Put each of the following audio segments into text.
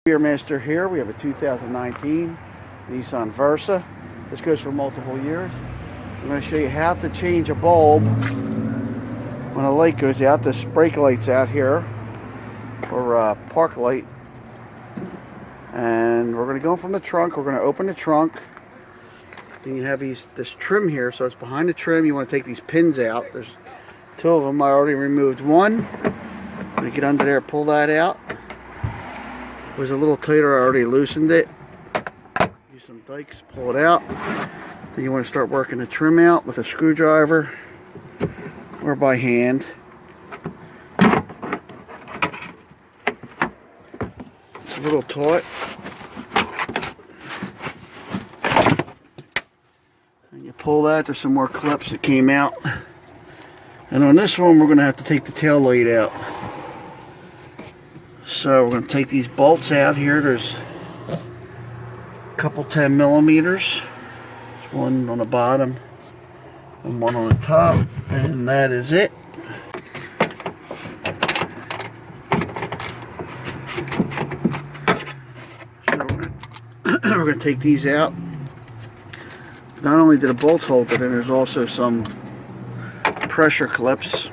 Master here. We have a 2019 Nissan Versa. This goes for multiple years. I'm going to show you how to change a bulb when a light goes out. This brake light's out here, or park light. And we're going to go from the trunk. We're going to open the trunk. Then you have this trim here, so it's behind the trim. You want to take these pins out. There's two of them. I already removed one. I'm going to get under there, pull that out. It was a little tighter, I already loosened it. Use some dikes, pull it out. Then you want to start working the trim out with a screwdriver or by hand. It's a little taut. And you pull that, there's some more clips that came out. And on this one, we're going to have to take the tail light out. So we're going to take these bolts out here. There's a couple 10 millimeters. There's one on the bottom and one on the top, and that is it. So we're going to take these out. Not only do the bolts hold it, and there's also some pressure clips.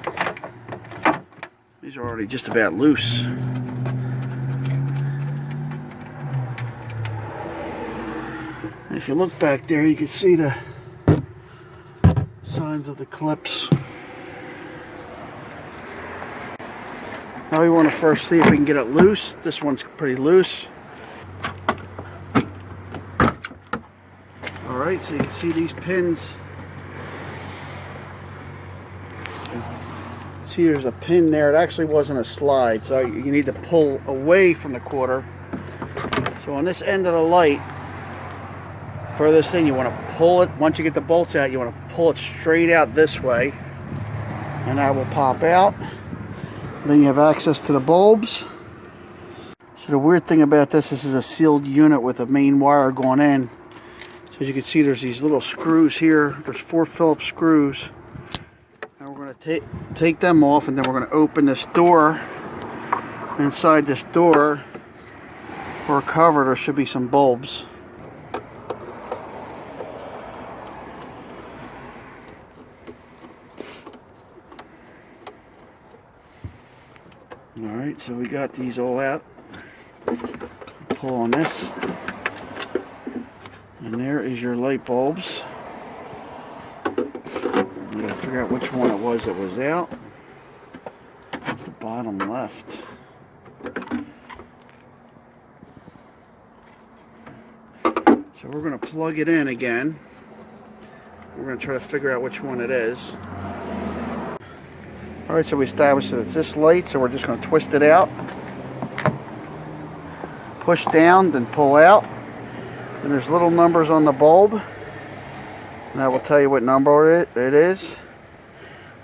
These are already just about loose. If you look back there, you can see the signs of the clips. Now we want to first see if we can get it loose. This one's pretty loose. Alright, so you can see these pins. See, there's a pin there. It actually wasn't a slide, so you need to pull away from the quarter. So on this end of the light, furthest in, you want to pull it. Once you get the bolts out, you want to pull it straight out this way, and that will pop out. Then you have access to the bulbs. So the weird thing about this is a sealed unit with a main wire going in. So as you can see, there's these little screws here. There's 4 Phillips screws. And we're going to take them off, and then we're going to open this door. Inside this door, or cover, there should be some bulbs. Alright, so we got these all out. Pull on this. And there is your light bulbs. You gotta figure out which one it was that was out. It's the bottom left. So we're going to plug it in again. We're going to try to figure out which one it is. Alright, so we established that it's this light, so we're just going to twist it out. Push down, then pull out. Then there's little numbers on the bulb. And that will tell you what number it is.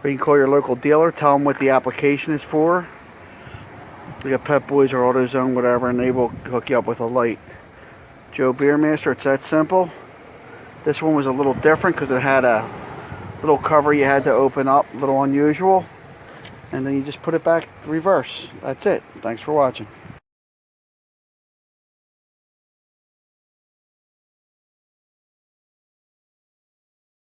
Or you can call your local dealer, tell them what the application is for. You got Pep Boys or AutoZone, whatever, and they will hook you up with a light. Joe Beermaster, it's that simple. This one was a little different because it had a little cover you had to open up, a little unusual. And then you just put it back reverse. That's it. Thanks for watching.